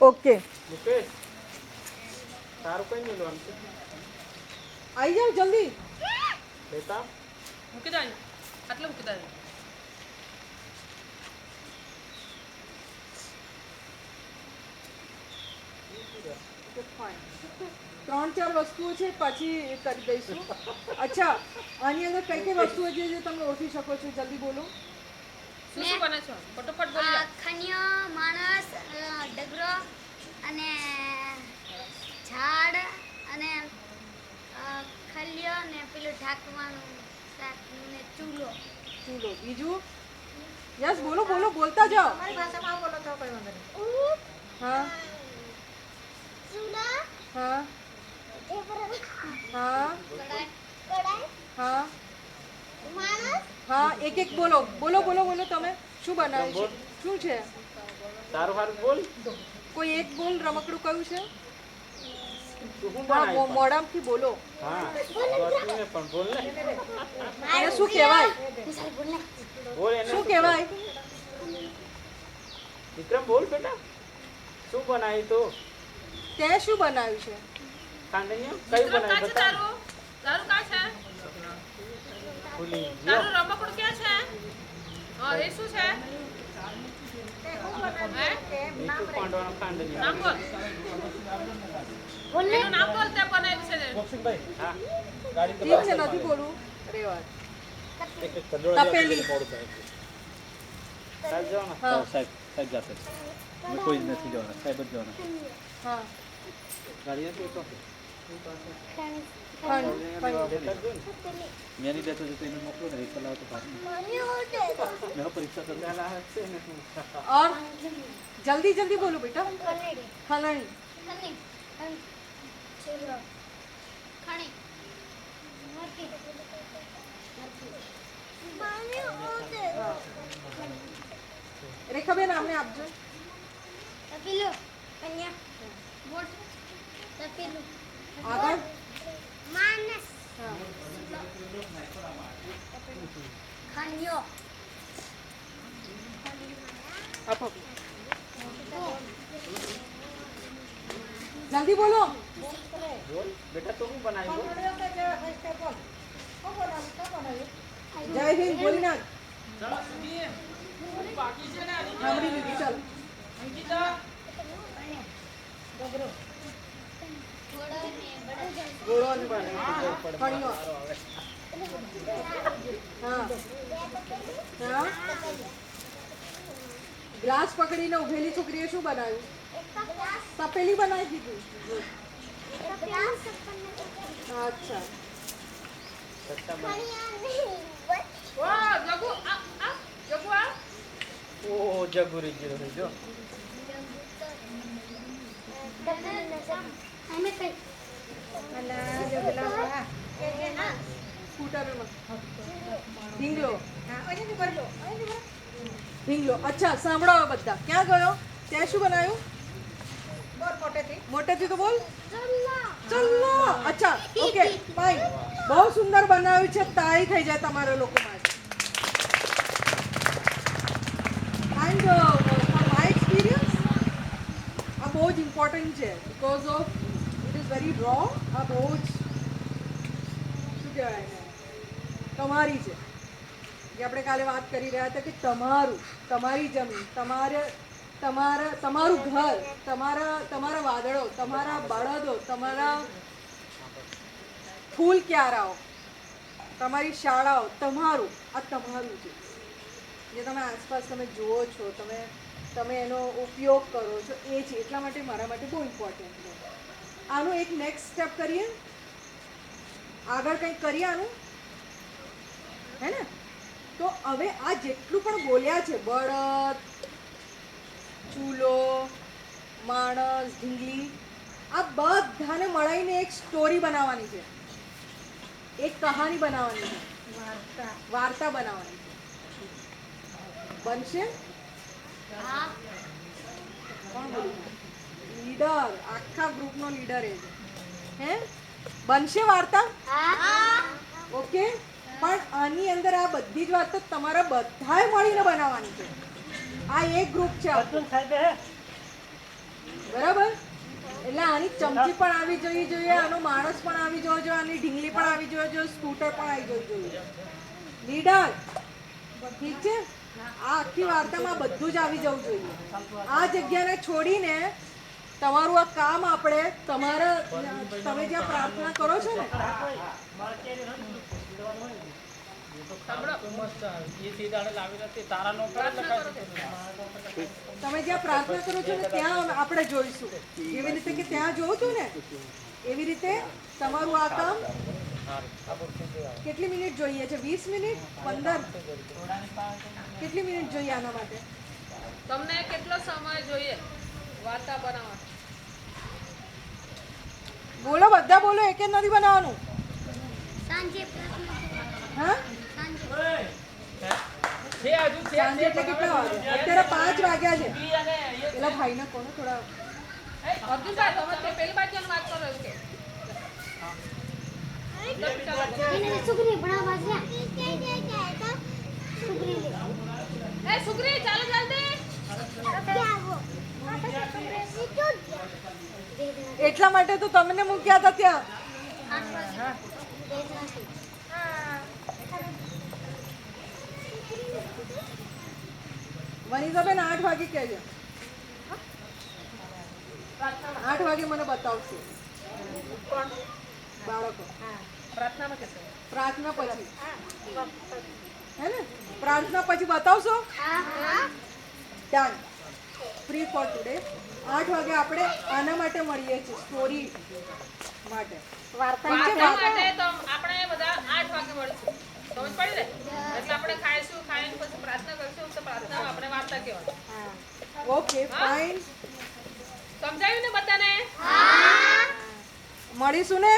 Okay Mukesh તારું કઈ મેળવાનું છે આવી જાઓ જલ્દી. લેતા મૂકી દે આટલે મૂકી દે. ત્રણ ચાર વસ્તુઓ છે પછી એ કરી દઈશું. અચ્છા આની અંદર કઈ કઈ વસ્તુઓ છે જે તમે ઓળખી શકો છો? જલ્દી બોલો. શું શું બને છે ફટોફટ બોલી જા. ખનિયો, માણસ, ડગરો અને ઝાડ અને ખલિયો ને પેલું ઢાંકવાનું શાક ને ચૂલો. ચૂલો. બીજું? યસ બોલો બોલો, બોલતા જાઓ. અમારી ભાષામાં બોલો તો કોઈ વાંધો નહીં. હા ચૂલા, હા હા કડાઈ, હા માણસ, હા. એક એક બોલો બોલો બોલો બોલો. તમે શું બનાવ્યું છે? શું છે? તારું હારું બોલ કોઈ એક બોલ. રમકડું કયું છે? તું શું હા બનાવ્યું મોઢામાંથી બોલો. હા બધું ને પણ બોલ ને એને શું કહેવાય? બોલ એને શું કહેવાય? વિક્રમ બોલ બેટા શું બનાવ્યું તો તે શું બનાવ્યું છે? ખાંડણીઓ કયું વિક્રમ કાં બનાવ્યું છે બતા તારું? તારું કાં છે? ભૂલી ગયો તારું રમકડું ક્યાં છે? હા એ શું છે? તે શું બનાવ્યું તે નામ મીઠું પાંડવાનો ખાંડણીઓ નામ બોલ. એનું નામ બોલ તે બનાવ્યું છે તે. હા ઠીક છે, નથી બોલવું. રેવા. તપેલી. ચાલ જાઓ ને હા સાહેબ જાતે અમે કોઈ જ નથી જવાના, સાહેબ જ જવાના. હા. ગાડી હતી તો ખંડ. લેતા જ જો ને મેં નહીં દેતો તો એને મોકલો ને રિક્ષા લાવો તો ભાગ મેં પરીક્ષા કરી પેલા હશે ને और जल्दी जल्दी बोलो बेटा. खलनी. ચૂલો, ખણી, રેખાબેન આમને આપજો. તપેલું, કન્યા, બોટ, તપેલું, આગળ. માણસ, હા. ખનિયો, આપો. જલ્દી બોલો. બોલ બેટા તો શું બનાવ્યું બોલ મળ્યો કે જે હોય તે બોલ. શું બનાવ્યું? શું બનાવ્યું? જય હિન્દ બોલી નાખ. ચાલો સુની. બાકી છે ને આની. સાંભળી લીધી. ચાલ. અંકિતા ડગરો. ઘોડો ને બળદ. ગોળો અને ફળીઓ. હા હા. ગ્લાસ પકડીને ઉભેલી છોકરીએ શું બનાવ્યું? તપેલી બનાવી દીધું. અચ્છા. સત્તા બના વાહ જગુ આ જગુ આ ઓ જગુરી ગયો છે જો અલા જગલા કે ના. સ્કૂટરમાં ઢીંગલો. હા અહીંથી ભરલો. અહીંથી ભર. ઢીંગલો. અચ્છા સાંભળો હવે બધા. ક્યાં ગયો? ત્યાં શું બનાવ્યું? બોર મોટેથી. મોટેથી તો બોલ. ચલ્લો. અચ્છા ઓકે ફાઇન. બહુ સુંદર બનાવ્યું છે. તાળી થઈ જાય તમારા લોકો માટે. એન્ડ ફોર માય એક્સપિરિયન્સ આ બહુ જ ઇમ્પોર્ટન્ટ છે because of it is very raw. આ બહુ જ શું કહેવાય એને તમારી છે જે આપણે કાલે વાત કરી રહ્યા હતા કે તમારું, તમારી જમીન, તમારું ઘર, તમારા વાદળો, તમારા બળદો, તમારા ફૂલ ક્યારાઓ, તમારી શાળાઓ, તમારું આ તમારું છે જે તમે આસપાસ તમે જુઓ છો, તમે એનો ઉપયોગ કરો છો એ છે. એટલા માટે મારા માટે બહુ ઇમ્પોર્ટન્ટ છે. આનું એક નેક્સ્ટ સ્ટેપ કરીએ. આગળ કંઈક કરીએ આનું, હે ને? તો હવે આ જેટલું પણ બોલ્યા છે બળદ, ચૂલો, માણસ, ઢીંગલી, આ બધાને મળીને એક સ્ટોરી બનાવવાની છે, એક કહાની બનાવવાની છે, વાર્તા. વાર્તા બનાવવાની છે. બનશે? હા, કોણ બોલું? લીડર, આખા ગ્રુપનો લીડર એ છે. હે બનશે વાર્તા? હા, ઓકે. પણ આની અંદર આ બધી જ વાતો તમારા બધાએ મળીને બનાવવાની છે. આ એક ગ્રુપ છે આપણું. ચમચી પણ આવી જવી જોઈએ, આનો માણસ પણ આવી જવો જોઈએ, આની ઢીંગલી પણ આવી જવી જોઈએ, સ્કૂટર પણ આવી જવું જોઈએ. લીડર ઠીક છે, આ આખી વાર્તામાં બધું જ આવી જવું જોઈએ. આ જગ્યાને છોડીને તમારું આ કામ આપણે તમારા તમે જ્યાં પ્રાર્થના કરો છો ને તમે જ્યાં પ્રાર્થના કરો છો ને ત્યાં આપણે જોઈશું. જેવી રીતે કે ત્યાં જોઉં છું ને એવી રીતે તમારું આ કામ કેટલી મિનિટ જોઈએ છે? 20 મિનિટ 15 કેટલી મિનિટ જોઈએ આના માટે? તમને કેટલો સમય જોઈએ વાર્તા બનાવવા? બોલો, બધા બોલો, એક જ નથી બનાવવાનું. સાંજે પ્રાર્થના કરો. હા, છે હજુ છે સાંજે એટલે કેટલા વાગે? અત્યારે 5 વાગ્યા છે. પેલા ભાઈને કોને થોડા અબ્દુલભાઈ તમે તે પેલી બાજુની વાત કરો એવું કે એને સુગરી ભણાવવા છે. સુગરી લે. એ સુગ્રી ચાલો જલ્દી. એટલા માટે તો તમને મૂક્યા હતા ત્યાં. વનિતાબેન 8 વાગે કહેજો. 8 વાગે મને બતાવશે બાળકો. પ્રાર્થનામાં કહેશો. પ્રાર્થના પછી હે ને? પ્રાર્થના પછી બતાવશો. ડન. Free four today. 8 વાગે આપણે આના માટે મળીએ છીએ, સ્ટોરી માટે. વાર્તા માટે તો આપણે બધા 8 વાગે મળીશું. સમજ પડી ને? એટલે આપણે ખાઈશું, ખાઈને પછી પ્રાર્થના કરશું તો પ્રાર્થનામાં આપણે વાર્તા કહેવાની. Okay fine. સમજાયું ને બધાને? મળીશું ને?